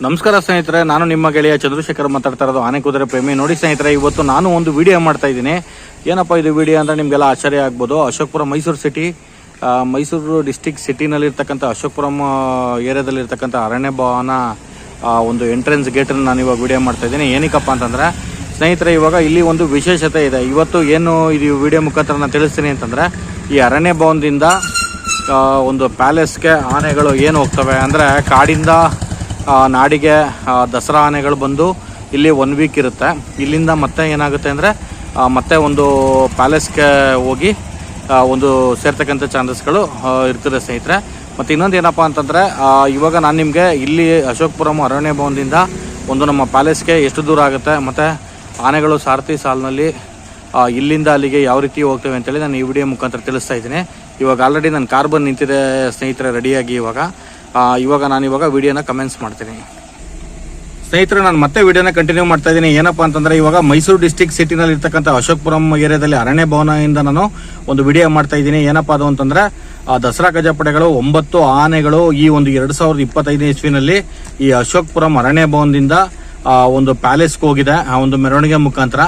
ನಮಸ್ಕಾರ ಸ್ನೇಹಿತರೆ, ನಾನು ನಿಮ್ಮ ಗೆಳೆಯ ಚಂದ್ರಶೇಖರ್ ಮಾತಾಡ್ತಾ ಇರೋದು ಆನೆ ಕುದುರೆ ಪ್ರೇಮಿ. ನೋಡಿ ಸ್ನೇಹಿತರೆ, ಇವತ್ತು ನಾನು ಒಂದು ವಿಡಿಯೋ ಮಾಡ್ತಾ ಇದ್ದೀನಿ. ಏನಪ್ಪ ಇದು ವಿಡಿಯೋ ಅಂತ ನಿಮಗೆಲ್ಲ ಆಶ್ಚರ್ಯ ಆಗ್ಬೋದು. ಅಶೋಕಪುರ ಮೈಸೂರು ಸಿಟಿ, ಮೈಸೂರು ಡಿಸ್ಟಿಕ್ ಸಿಟಿನಲ್ಲಿರ್ತಕ್ಕಂಥ ಅಶೋಕಪುರಂ ಏರಿಯಾದಲ್ಲಿರ್ತಕ್ಕಂಥ ಅರಣ್ಯ ಭವನ ಒಂದು ಎಂಟ್ರೆನ್ಸ್ ಗೇಟನ್ನು ನಾನು ಇವಾಗ ವಿಡಿಯೋ ಮಾಡ್ತಾ ಇದ್ದೀನಿ. ಏನಕ್ಕಪ್ಪ ಅಂತಂದರೆ ಸ್ನೇಹಿತರೆ, ಇವಾಗ ಇಲ್ಲಿ ಒಂದು ವಿಶೇಷತೆ ಇದೆ. ಇವತ್ತು ಏನು ಇದು ವಿಡಿಯೋ ಮುಖಾಂತರ ನಾನು ತಿಳಿಸ್ತೀನಿ ಅಂತಂದರೆ, ಈ ಅರಣ್ಯ ಭವನದಿಂದ ಒಂದು ಪ್ಯಾಲೇಸ್ಗೆ ಆನೆಗಳು ಏನು ಹೋಗ್ತವೆ ಅಂದರೆ, ಕಾಡಿಂದ ನಾಡಿಗೆ ದಸರಾ ಆನೆಗಳು ಬಂದು ಇಲ್ಲಿ 1 ವೀಕ್ ಇರುತ್ತೆ. ಇಲ್ಲಿಂದ ಮತ್ತೆ ಏನಾಗುತ್ತೆ ಅಂದರೆ ಮತ್ತೆ ಒಂದು ಪ್ಯಾಲೇಸ್ಗೆ ಹೋಗಿ ಒಂದು ಸೇರ್ತಕ್ಕಂಥ ಚಾನ್ಸಸ್ಗಳು ಇರ್ತದೆ ಸ್ನೇಹಿತರೆ. ಮತ್ತು ಇನ್ನೊಂದು ಏನಪ್ಪ ಅಂತಂದರೆ, ಇವಾಗ ನಾನು ನಿಮಗೆ ಇಲ್ಲಿ ಅಶೋಕಪುರಂ ಅರಣ್ಯ ಭವನದಿಂದ ಒಂದು ನಮ್ಮ ಪ್ಯಾಲೇಸ್ಗೆ ಎಷ್ಟು ದೂರ ಆಗುತ್ತೆ, ಮತ್ತು ಆನೆಗಳು ಸಾರಥಿ ಸಾಲಿನಲ್ಲಿ ಇಲ್ಲಿಂದ ಅಲ್ಲಿಗೆ ಯಾವ ರೀತಿ ಹೋಗ್ತೇವೆ ಅಂತೇಳಿ ನಾನು ಈ ವಿಡಿಯೋ ಮುಖಾಂತರ ತಿಳಿಸ್ತಾ ಇದ್ದೀನಿ. ಇವಾಗ ಆಲ್ರೆಡಿ ನನ್ನ ಕಾರ್ ಬಂದು ನಿಂತಿದೆ ಸ್ನೇಹಿತರೆ, ರೆಡಿಯಾಗಿ. ಇವಾಗ ನಾನು ವಿಡಿಯೋನ ಕಮೆಂಟ್ಸ್ ಮಾಡ್ತೀನಿ ಸ್ನೇಹಿತರೆ. ನಾನು ಮತ್ತೆ ವಿಡಿಯೋನ ಕಂಟಿನ್ಯೂ ಮಾಡ್ತಾ ಇದ್ದೀನಿ. ಏನಪ್ಪ ಅಂತಂದರೆ, ಇವಾಗ ಮೈಸೂರು ಡಿಸ್ಟಿಕ್ ಸಿಟಿನಲ್ಲಿ ಇರ್ತಕ್ಕಂಥ ಅಶೋಕಪುರಂ ಏರಿಯಾದಲ್ಲಿ ಅರಣ್ಯ ಭವನದಿಂದ ನಾನು ಒಂದು ವಿಡಿಯೋ ಮಾಡ್ತಾ ಇದ್ದೀನಿ. ಏನಪ್ಪ ಅದು ಅಂತಂದರೆ, ದಸರಾ ಗಜಪಡೆಗಳು 9 ಆನೆಗಳು ಈ ಒಂದು 2025 ಇಸ್ವಿನಲ್ಲಿ ಈ ಅಶೋಕಪುರಂ ಅರಣ್ಯ ಭವನದಿಂದ ಒಂದು ಪ್ಯಾಲೇಸ್ಗೆ ಹೋಗಿದೆ, ಆ ಒಂದು ಮೆರವಣಿಗೆ ಮುಖಾಂತರ.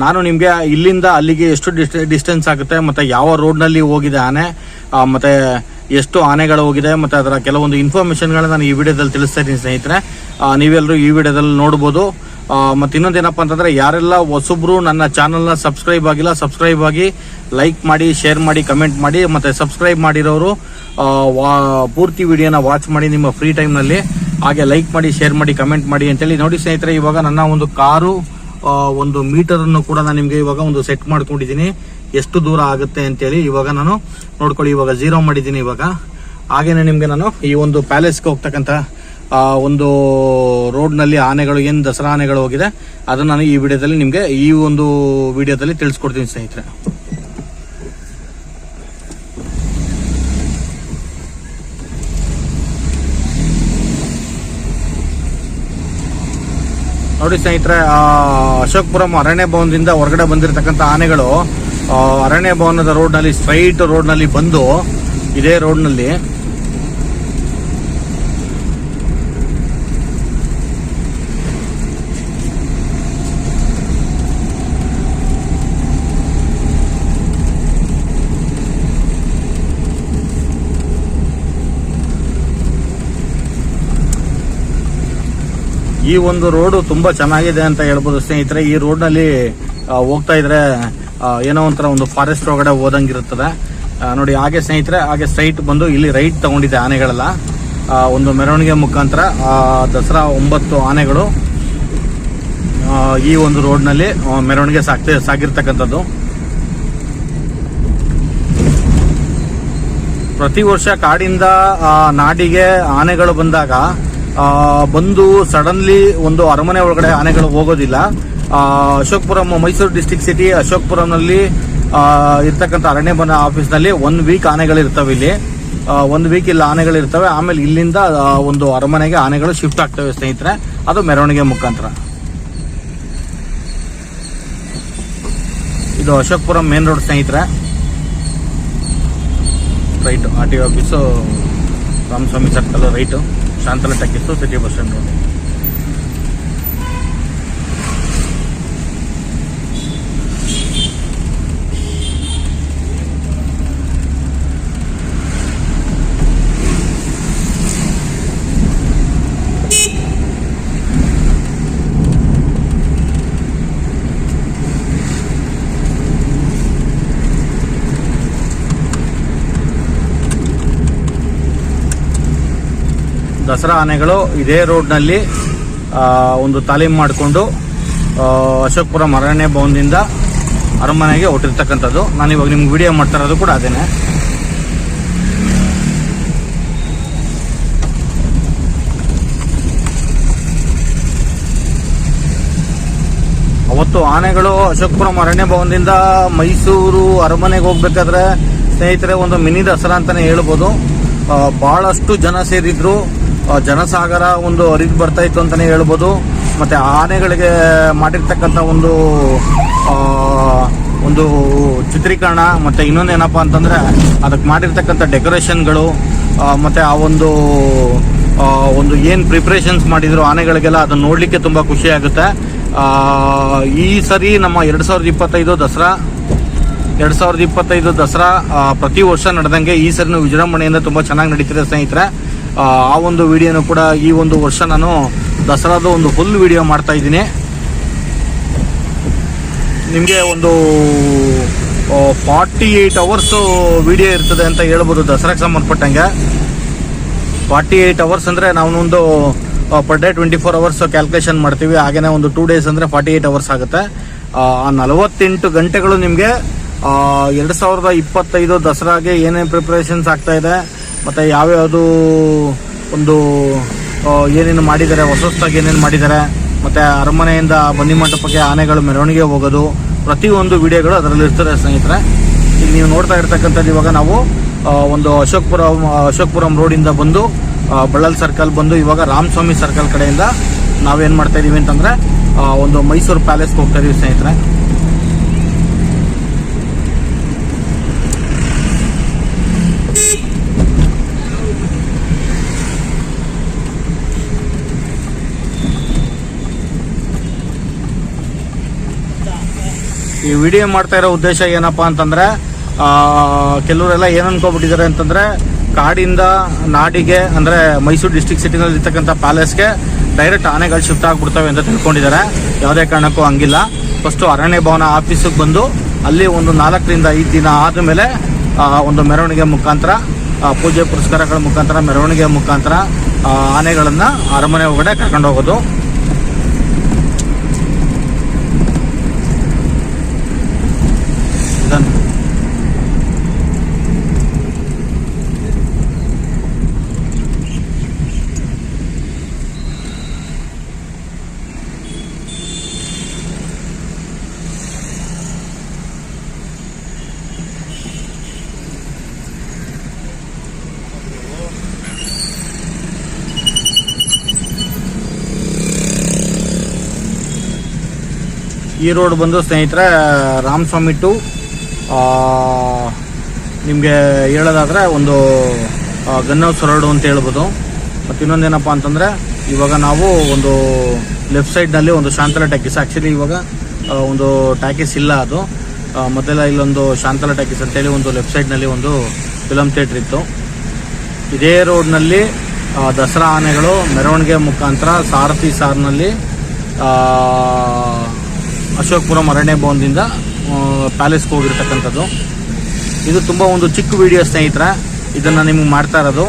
ನಾನು ನಿಮಗೆ ಇಲ್ಲಿಂದ ಅಲ್ಲಿಗೆ ಎಷ್ಟು ಡಿಸ್ಟೆನ್ಸ್ ಆಗುತ್ತೆ, ಮತ್ತು ಯಾವ ರೋಡ್ನಲ್ಲಿ ಹೋಗಿದೆ ಆನೆ, ಮತ್ತು ಎಷ್ಟು ಆನೆಗಳು ಹೋಗಿದೆ, ಮತ್ತು ಅದರ ಕೆಲವೊಂದು ಇನ್ಫಾರ್ಮೇಷನ್ಗಳನ್ನ ನಾನು ಈ ವಿಡಿಯೋದಲ್ಲಿ ತಿಳಿಸ್ತಾ ಇದ್ದೀನಿ ಸ್ನೇಹಿತರೆ. ನೀವೆಲ್ಲರೂ ಈ ವಿಡಿಯೋದಲ್ಲಿ ನೋಡ್ಬೋದು. ಮತ್ತು ಇನ್ನೊಂದೇನಪ್ಪ ಅಂತಂದರೆ, ಯಾರೆಲ್ಲ ಹೊಸಬ್ರು ನನ್ನ ಚಾನಲ್ನ ಸಬ್ಸ್ಕ್ರೈಬ್ ಆಗಿಲ್ಲ, ಸಬ್ಸ್ಕ್ರೈಬ್ ಆಗಿ ಲೈಕ್ ಮಾಡಿ, ಶೇರ್ ಮಾಡಿ, ಕಮೆಂಟ್ ಮಾಡಿ. ಮತ್ತು ಸಬ್ಸ್ಕ್ರೈಬ್ ಮಾಡಿರೋರು ಪೂರ್ತಿ ವಿಡಿಯೋನ ವಾಚ್ ಮಾಡಿ ನಿಮ್ಮ ಫ್ರೀ ಟೈಮ್ನಲ್ಲಿ. ಹಾಗೆ ಲೈಕ್ ಮಾಡಿ, ಶೇರ್ ಮಾಡಿ, ಕಮೆಂಟ್ ಮಾಡಿ ಅಂತೇಳಿ. ನೋಡಿ ಸ್ನೇಹಿತರೆ, ಇವಾಗ ನನ್ನ ಒಂದು ಕಾರು ಒಂದು ಮೀಟರನ್ನು ಕೂಡ ನಾನು ನಿಮಗೆ ಇವಾಗ ಒಂದು ಸೆಟ್ ಮಾಡ್ಕೊಂಡಿದ್ದೀನಿ, ಎಷ್ಟು ದೂರ ಆಗುತ್ತೆ ಅಂತೇಳಿ. ಇವಾಗ ನಾನು ನೋಡ್ಕೊಳ್ಳಿ, ಇವಾಗ 0 ಮಾಡಿದ್ದೀನಿ. ಇವಾಗ ಹಾಗೇನೆ ನಿಮಗೆ ನಾನು ಈ ಒಂದು ಪ್ಯಾಲೇಸ್ಗೆ ಹೋಗ್ತಕ್ಕಂಥ ಒಂದು ರೋಡ್ನಲ್ಲಿ ಆನೆಗಳು ಏನು ದಸರಾ ಆನೆಗಳು ಹೋಗಿದೆ ಅದನ್ನು ನಾನು ಈ ವಿಡಿಯೋದಲ್ಲಿ ನಿಮಗೆ ಈ ಒಂದು ವಿಡಿಯೋದಲ್ಲಿ ತಿಳಿಸ್ಕೊಡ್ತೀನಿ ಸ್ನೇಹಿತರೆ. ನೋಡಿ ಸ್ನೇಹಿತರೆ, ಅಶೋಕಪುರಂ ಅರಣ್ಯ ಭವನದಿಂದ ಹೊರಗಡೆ ಬಂದಿರತಕ್ಕಂಥ ಆನೆಗಳು ಅರಣ್ಯ ಭವನದ ರೋಡ್ನಲ್ಲಿ, ಸ್ಟ್ರೈಟ್ ರೋಡ್ನಲ್ಲಿ ಬಂದು ಇದೇ ರೋಡ್ನಲ್ಲಿ ಈ ಒಂದು ರೋಡು ತುಂಬ ಚೆನ್ನಾಗಿದೆ ಅಂತ ಹೇಳ್ಬೋದು ಸ್ನೇಹಿತರೆ. ಈ ರೋಡ್ನಲ್ಲಿ ಹೋಗ್ತಾ ಇದ್ರೆ ಏನೋ ಒಂಥರ ಒಂದು ಫಾರೆಸ್ಟ್ ಒಳಗಡೆ ಹೋದಂಗಿರುತ್ತದೆ ನೋಡಿ. ಹಾಗೆ ಸ್ನೇಹಿತರೆ, ಹಾಗೆ ಸ್ಟ್ರೈಟ್ ಬಂದು ಇಲ್ಲಿ ರೈಟ್ ತಗೊಂಡಿದೆ ಆನೆಗಳೆಲ್ಲ. ಒಂದು ಮೆರವಣಿಗೆ ಮುಖಾಂತರ ದಸರಾ 9 ಆನೆಗಳು ಈ ಒಂದು ರೋಡ್ನಲ್ಲಿ ಮೆರವಣಿಗೆ ಸಾಗಿರ್ತಕ್ಕಂಥದ್ದು. ಪ್ರತಿ ವರ್ಷ ಕಾಡಿಂದ ನಾಡಿಗೆ ಆನೆಗಳು ಬಂದಾಗ ಬಂದು ಸಡನ್ಲಿ ಒಂದು ಅರಮನೆ ಒಳಗಡೆ ಆನೆಗಳು ಹೋಗೋದಿಲ್ಲ. ಅಶೋಕಪುರಂ ಮೈಸೂರು ಡಿಸ್ಟಿಕ್ ಸಿಟಿ ಅಶೋಕಪುರಂನಲ್ಲಿ ಇರ್ತಕ್ಕಂಥ ಅರಣ್ಯ ಭವನ ಆಫೀಸ್ನಲ್ಲಿ 1 ವೀಕ್ ಆನೆಗಳು ಇರ್ತವೆ. ಇಲ್ಲಿ 1 ವೀಕ್ ಇಲ್ಲಿ ಆನೆಗಳು ಇರ್ತವೆ. ಆಮೇಲೆ ಇಲ್ಲಿಂದ ಒಂದು ಅರಮನೆಗೆ ಆನೆಗಳು ಶಿಫ್ಟ್ ಆಗ್ತವೆ ಸ್ನೇಹಿತರೆ, ಅದು ಮೆರವಣಿಗೆ ಮುಖಾಂತರ. ಇದು ಅಶೋಕಪುರಂ ಮೇನ್ ರೋಡ್ ಸ್ನೇಹಿತರೆ. Right RTO office, Ramaswamy circle right, Shantala talkies, city bus stand road. Dasara ಆನೆಗಳು ಇದೇ ರೋಡ್ನಲ್ಲಿ ಒಂದು ತಾಲೀಮ್ ಮಾಡಿಕೊಂಡು ಅಶೋಕಪುರಂ ಅರಣ್ಯ ಭವನದಿಂದ ಅರಮನೆಗೆ ಹೊರಟಿರ್ತಕ್ಕಂಥದ್ದು. ನಾನು ಇವಾಗ ನಿಮ್ಗೆ ವಿಡಿಯೋ ಮಾಡ್ತಾ ಇರೋದು ಕೂಡ ಅದೇನೆ. ಅವತ್ತು ಆನೆಗಳು ಅಶೋಕಪುರಂ ಅರಣ್ಯ ಭವನದಿಂದ ಮೈಸೂರು ಅರಮನೆಗೆ ಹೋಗ್ಬೇಕಾದ್ರೆ ಸ್ನೇಹಿತರೆ, ಒಂದು ಮಿನಿ ದಸರಾ ಅಂತಾನೆ ಹೇಳ್ಬೋದು. ಬಹಳಷ್ಟು ಜನ ಸೇರಿದ್ರು, ಜನಸಾಗರ ಒಂದು ಹರಿದು ಬರ್ತಾ ಇತ್ತು ಅಂತಾನೆ ಹೇಳ್ಬೋದು. ಮತ್ತೆ ಆನೆಗಳಿಗೆ ಮಾಡಿರ್ತಕ್ಕಂಥ ಒಂದು ಚಿತ್ರೀಕರಣ, ಮತ್ತೆ ಇನ್ನೊಂದೇನಪ್ಪ ಅಂತಂದ್ರೆ ಅದಕ್ಕೆ ಮಾಡಿರ್ತಕ್ಕಂಥ ಡೆಕೋರೇಷನ್ಗಳು, ಮತ್ತೆ ಆ ಒಂದು ಒಂದು ಏನು ಪ್ರಿಪ್ರೇಷನ್ಸ್ ಮಾಡಿದ್ರು ಆನೆಗಳಿಗೆಲ್ಲ ಅದನ್ನ ನೋಡಲಿಕ್ಕೆ ತುಂಬ ಖುಷಿ ಆಗುತ್ತೆ. ಈ ಸರಿ ನಮ್ಮ 2025 ದಸರಾ ಪ್ರತಿ ವರ್ಷ ನಡೆದಂಗೆ ಈ ಸರಿನೂ ವಿಜೃಂಭಣೆಯಿಂದ ತುಂಬ ಚೆನ್ನಾಗಿ ನಡೀತಿದೆ ಸ್ನೇಹಿತರೆ. ಆ ಒಂದು ವಿಡಿಯೋನು ಕೂಡ ಈ ಒಂದು ವರ್ಷ ನಾನು ದಸರಾದ ಒಂದು ಫುಲ್ ವಿಡಿಯೋ ಮಾಡ್ತಾ ಇದ್ದೀನಿ. ನಿಮಗೆ ಒಂದು 48 ಅವರ್ಸು ವಿಡಿಯೋ ಇರ್ತದೆ ಅಂತ ಹೇಳ್ಬೋದು ದಸರಾಕ್ಕೆ ಸಂಬಂಧಪಟ್ಟಂಗೆ. 48 ಅವರ್ಸ್ ಅಂದರೆ ನಾವೊಂದು ಪರ್ ಡೇ 24 ಅವರ್ಸ್ ಕ್ಯಾಲ್ಕುಲೇಷನ್ ಮಾಡ್ತೀವಿ. ಹಾಗೇನೆ ಒಂದು 2 ಡೇಸ್ ಅಂದರೆ 48 ಅವರ್ಸ್ ಆಗುತ್ತೆ. ಆ 48 ಗಂಟೆಗಳು ನಿಮಗೆ 2025 ದಸರಾಗೆ ಏನೇನು ಪ್ರಿಪ್ರೇಷನ್ಸ್ ಆಗ್ತಾ ಇದೆ ಮತ್ತು ಯಾವ್ಯಾವುದು ಒಂದು ಏನೇನು ಮಾಡಿದ್ದಾರೆ, ಹೊಸದಾಗಿ ಏನೇನು ಮಾಡಿದ್ದಾರೆ, ಮತ್ತು ಅರಮನೆಯಿಂದ ಬನ್ನಿ ಮಂಟಪಕ್ಕೆ ಆನೆಗಳು ಮೆರವಣಿಗೆ ಹೋಗೋದು, ಪ್ರತಿಯೊಂದು ವಿಡಿಯೋಗಳು ಅದರಲ್ಲಿ ಇರ್ತದೆ ಸ್ನೇಹಿತರೆ. ಈಗ ನೀವು ನೋಡ್ತಾ ಇರ್ತಕ್ಕಂಥದ್ದು ಇವಾಗ ನಾವು ಒಂದು ಅಶೋಕ್ಪುರಂ ರೋಡಿಂದ ಬಂದು ಬಳ್ಳಾಲ್ ಸರ್ಕಲ್ ಬಂದು ಇವಾಗ ರಾಮಸ್ವಾಮಿ ಸರ್ಕಲ್ ಕಡೆಯಿಂದ ನಾವೇನು ಮಾಡ್ತಾ ಇದೀವಿ ಅಂತಂದರೆ ಒಂದು ಮೈಸೂರು ಪ್ಯಾಲೇಸ್ಗೆ ಹೋಗ್ತಾ ಇದೀವಿ ಸ್ನೇಹಿತರೆ. ಈ ವಿಡಿಯೋ ಮಾಡ್ತಾ ಇರೋ ಉದ್ದೇಶ ಏನಪ್ಪಾ ಅಂತಂದ್ರೆ ಕೆಲವರೆಲ್ಲ ಏನ್ ಅನ್ಕೋಬಿಟ್ಟಿದ್ದಾರೆ ಅಂತಂದ್ರೆ ಕಾಡಿಂದ ನಾಡಿಗೆ ಅಂದ್ರೆ ಮೈಸೂರು ಡಿಸ್ಟ್ರಿಕ್ಟ್ ಸಿಟಿನಲ್ಲಿ ಇರ್ತಕ್ಕಂಥ ಪ್ಯಾಲೇಸ್ಗೆ ಡೈರೆಕ್ಟ್ ಆನೆಗಳು ಶಿಫ್ಟ್ ಆಗ್ಬಿಡ್ತವೆ ಅಂತ ತಿಳ್ಕೊಂಡಿದ್ದಾರೆ. ಯಾವುದೇ ಕಾರಣಕ್ಕೂ ಹಂಗಿಲ್ಲ. ಫಸ್ಟ್ ಅರಣ್ಯ ಭವನ ಆಫೀಸಿಗೆ ಬಂದು ಅಲ್ಲಿ ಒಂದು 4 ರಿಂದ 5 ದಿನ ಆದಮೇಲೆ ಒಂದು ಮೆರವಣಿಗೆ ಮುಖಾಂತರ, ಪೂಜೆ ಪುರಸ್ಕಾರಗಳ ಮುಖಾಂತರ, ಮೆರವಣಿಗೆ ಮುಖಾಂತರ ಆನೆಗಳನ್ನ ಅರಮನೆ ಒಳಗಡೆ ಕರ್ಕೊಂಡು ಹೋಗೋದು. ಈ ರೋಡ್ ಬಂದು ಸ್ನೇಹಿತರೆ ರಾಮಸ್ವಾಮಿ ಟು ನಿಮಗೆ ಹೇಳೋದಾದರೆ ಒಂದು ಗನ್ನೌಸ್ ರೋಡು ಅಂತ ಹೇಳ್ಬೋದು. ಮತ್ತು ಇನ್ನೊಂದೇನಪ್ಪ ಅಂತಂದರೆ ಇವಾಗ ನಾವು ಒಂದು ಲೆಫ್ಟ್ ಸೈಡ್ನಲ್ಲಿ ಒಂದು ಶಾಂತಲ ಟ್ಯಾಕೀಸ್, ಆ್ಯಕ್ಚುಲಿ ಇವಾಗ ಒಂದು ಟ್ಯಾಕೀಸ್ ಇಲ್ಲ, ಅದು ಮೊದಲೆಲ್ಲ ಇಲ್ಲೊಂದು ಶಾಂತಲ ಟ್ಯಾಕೀಸ್ ಅಂತೇಳಿ ಒಂದು ಲೆಫ್ಟ್ ಸೈಡ್ನಲ್ಲಿ ಒಂದು ಫಿಲಮ್ ಥಿಯೇಟ್ರ್ ಇತ್ತು. ಇದೇ ರೋಡ್ನಲ್ಲಿ ದಸರಾ ಆನೆಗಳು ಮೆರವಣಿಗೆ ಮುಖಾಂತರ ಸಾರಥಿ ಸಾರ್ನಲ್ಲಿ ಅಶೋಕ್ಪುರಂ ಅರಣ್ಯ ಭವನದಿಂದ ಪ್ಯಾಲೇಸ್ಗೆ ಹೋಗಿರ್ತಕ್ಕಂಥದ್ದು. ಇದು ತುಂಬ ಒಂದು ಚಿಕ್ಕ ವಿಡಿಯೋ ಸ್ನೇಹಿತರೆ, ಇದನ್ನು ನಿಮಗೆ ಮಾಡ್ತಾ ಇರೋದು.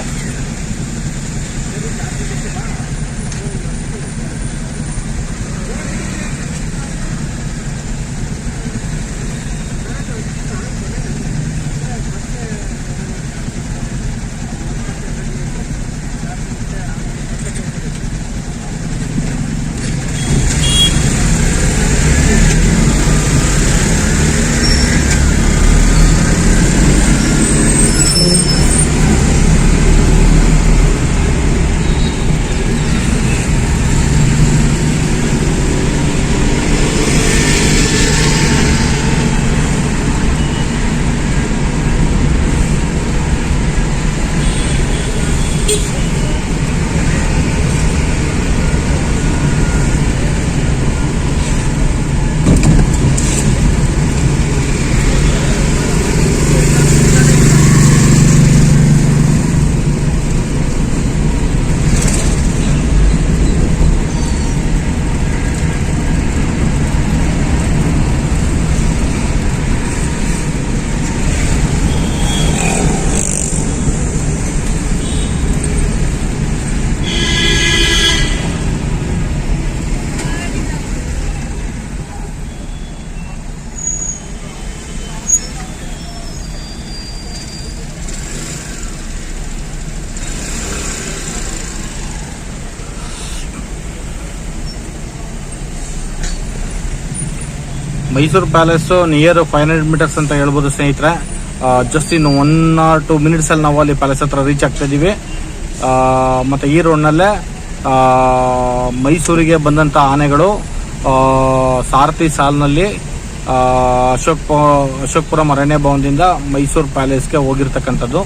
ಮೈಸೂರು ಪ್ಯಾಲೇಸು ನಿಯರ್ 500 ಮೀಟರ್ಸ್ ಅಂತ ಹೇಳ್ಬೋದು ಸ್ನೇಹಿತರೆ. ಜಸ್ಟ್ ಇನ್ನು 1 or 2 minutes ಅಲ್ಲಿ ನಾವು ಅಲ್ಲಿ ಪ್ಯಾಲೇಸ್ ಹತ್ರ ರೀಚ್ ಆಗ್ತಾ ಇದ್ದೀವಿ. ಮತ್ತು ಈ ರೋಡ್ನಲ್ಲೇ ಮೈಸೂರಿಗೆ ಬಂದಂಥ ಆನೆಗಳು ಸಾರಥಿ ಸಾಲಿನಲ್ಲಿ ಅಶೋಕ್ಪುರಂ ಅರಣ್ಯ ಭವನದಿಂದ ಮೈಸೂರು ಪ್ಯಾಲೇಸ್ಗೆ ಹೋಗಿರ್ತಕ್ಕಂಥದ್ದು.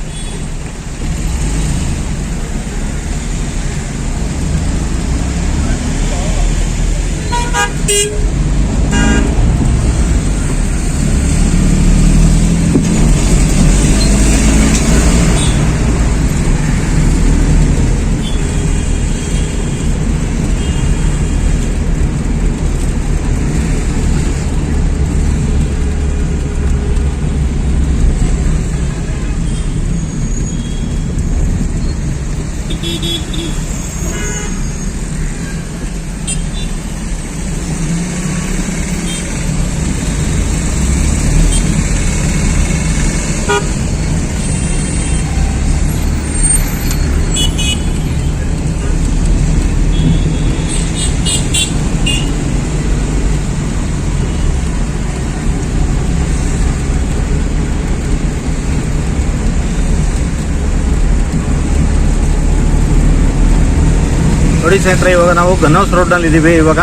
ನೋಡಿ ಸ್ನೇಹಿತರೆ, ಇವಾಗ ನಾವು ಗನ್ ಹೌಸ್ ರೋಡ್ನಲ್ಲಿ ಇದ್ದೀವಿ. ಇವಾಗ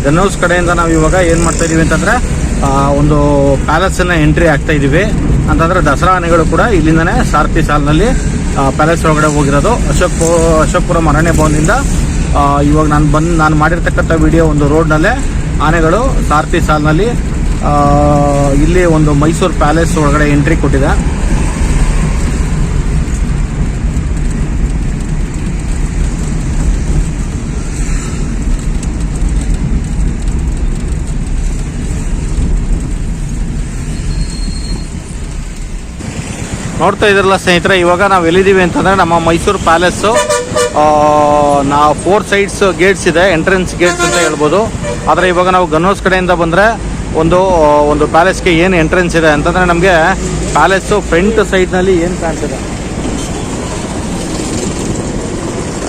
ಗನ್ ಹೌಸ್ ಕಡೆಯಿಂದ ನಾವು ಇವಾಗ ಏನು ಮಾಡ್ತಾ ಇದೀವಿ ಅಂತಂದರೆ ಒಂದು ಪ್ಯಾಲೇಸನ್ನು ಎಂಟ್ರಿ ಆಗ್ತಾ ಇದ್ದೀವಿ. ಅಂತಂದರೆ ದಸರಾ ಆನೆಗಳು ಕೂಡ ಇಲ್ಲಿಂದನೇ ಸಾರಥಿ ಸಾಲಿನಲ್ಲಿ ಪ್ಯಾಲೇಸ್ ಒಳಗಡೆ ಹೋಗಿರೋದು. ಅಶೋಕ್ಪುರಂ ಅರಣ್ಯ ಭವನದಿಂದ ಇವಾಗ ನಾನು ಮಾಡಿರ್ತಕ್ಕಂಥ ವಿಡಿಯೋ ಒಂದು ರೋಡ್ನಲ್ಲೇ ಆನೆಗಳು ಸಾರಥಿ ಸಾಲಿನಲ್ಲಿ ಇಲ್ಲಿ ಒಂದು ಮೈಸೂರು ಪ್ಯಾಲೇಸ್ ಒಳಗಡೆ ಎಂಟ್ರಿ ಕೊಟ್ಟಿದೆ. ನೋಡ್ತಾ ಇದ್ರಲ್ಲ ಸ್ನೇಹಿತರೆ, ಇವಾಗ ನಾವು ಎಲ್ಲಿದ್ದೀವಿ ಅಂತಂದರೆ ನಮ್ಮ ಮೈಸೂರು ಪ್ಯಾಲೇಸು. ನಾವು 4 ಸೈಡ್ಸ್ ಗೇಟ್ಸ್ ಇದೆ, ಎಂಟ್ರೆನ್ಸ್ ಗೇಟ್ಸ್ ಅಂತ ಹೇಳ್ಬೋದು. ಆದರೆ ಇವಾಗ ನಾವು ಗನ್ ಹೌಸ್ ಕಡೆಯಿಂದ ಬಂದರೆ ಒಂದು ಪ್ಯಾಲೇಸ್ಗೆ ಏನು ಎಂಟ್ರೆನ್ಸ್ ಇದೆ ಅಂತಂದರೆ ನಮಗೆ ಪ್ಯಾಲೇಸು ಫ್ರಂಟ್ ಸೈಡ್ನಲ್ಲಿ ಏನು ಕಾಣ್ತಿದೆ,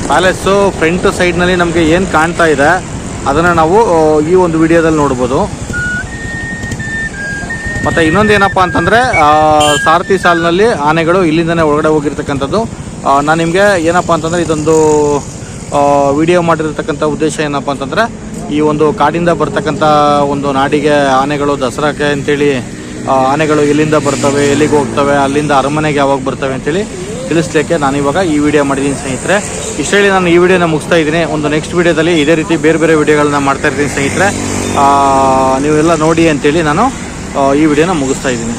ಪ್ಯಾಲೇಸು ಫ್ರಂಟ್ ಸೈಡ್ನಲ್ಲಿ ನಮಗೆ ಏನು ಕಾಣ್ತಾ ಇದೆ ಅದನ್ನು ನಾವು ಈ ಒಂದು ವಿಡಿಯೋದಲ್ಲಿ ನೋಡ್ಬೋದು. ಮತ್ತು ಇನ್ನೊಂದು ಏನಪ್ಪ ಅಂತಂದರೆ ಸಾರಥಿ ಸಾಲಿನಲ್ಲಿ ಆನೆಗಳು ಇಲ್ಲಿಂದನೇ ಒಳಗಡೆ ಹೋಗಿರ್ತಕ್ಕಂಥದ್ದು. ನಾನು ನಿಮಗೆ ಏನಪ್ಪ ಅಂತಂದರೆ ಇದೊಂದು ವಿಡಿಯೋ ಮಾಡಿರ್ತಕ್ಕಂಥ ಉದ್ದೇಶ ಏನಪ್ಪ ಅಂತಂದರೆ ಈ ಒಂದು ಕಾಡಿಂದ ಬರ್ತಕ್ಕಂಥ ಒಂದು ನಾಡಿಗೆ ಆನೆಗಳು ದಸರಾಕ್ಕೆ ಅಂತೇಳಿ ಆನೆಗಳು ಎಲ್ಲಿಂದ ಬರ್ತವೆ, ಎಲ್ಲಿಗೆ ಹೋಗ್ತವೆ, ಅಲ್ಲಿಂದ ಅರಮನೆಗೆ ಯಾವಾಗ ಬರ್ತವೆ ಅಂತೇಳಿ ತಿಳಿಸ್ಲಿಕ್ಕೆ ನಾನು ಇವಾಗ ಈ ವಿಡಿಯೋ ಮಾಡಿದ್ದೀನಿ ಸ್ನೇಹಿತರೆ. ಇಷ್ಟು ಹೇಳಿ ನಾನು ಈ ವಿಡಿಯೋನ ಮುಗಿಸ್ತಾ ಇದ್ದೀನಿ. ಒಂದು ನೆಕ್ಸ್ಟ್ ವಿಡಿಯೋದಲ್ಲಿ ಇದೇ ರೀತಿ ಬೇರೆ ಬೇರೆ ವಿಡಿಯೋಗಳನ್ನ ಮಾಡ್ತಾ ಇರ್ತೀನಿ ಸ್ನೇಹಿತರೆ. ನೀವೆಲ್ಲ ನೋಡಿ ಅಂತೇಳಿ ನಾನು ಈ ವಿಡಿಯೋನ ಮುಗಿಸ್ತಾ ಇದ್ದೀನಿ.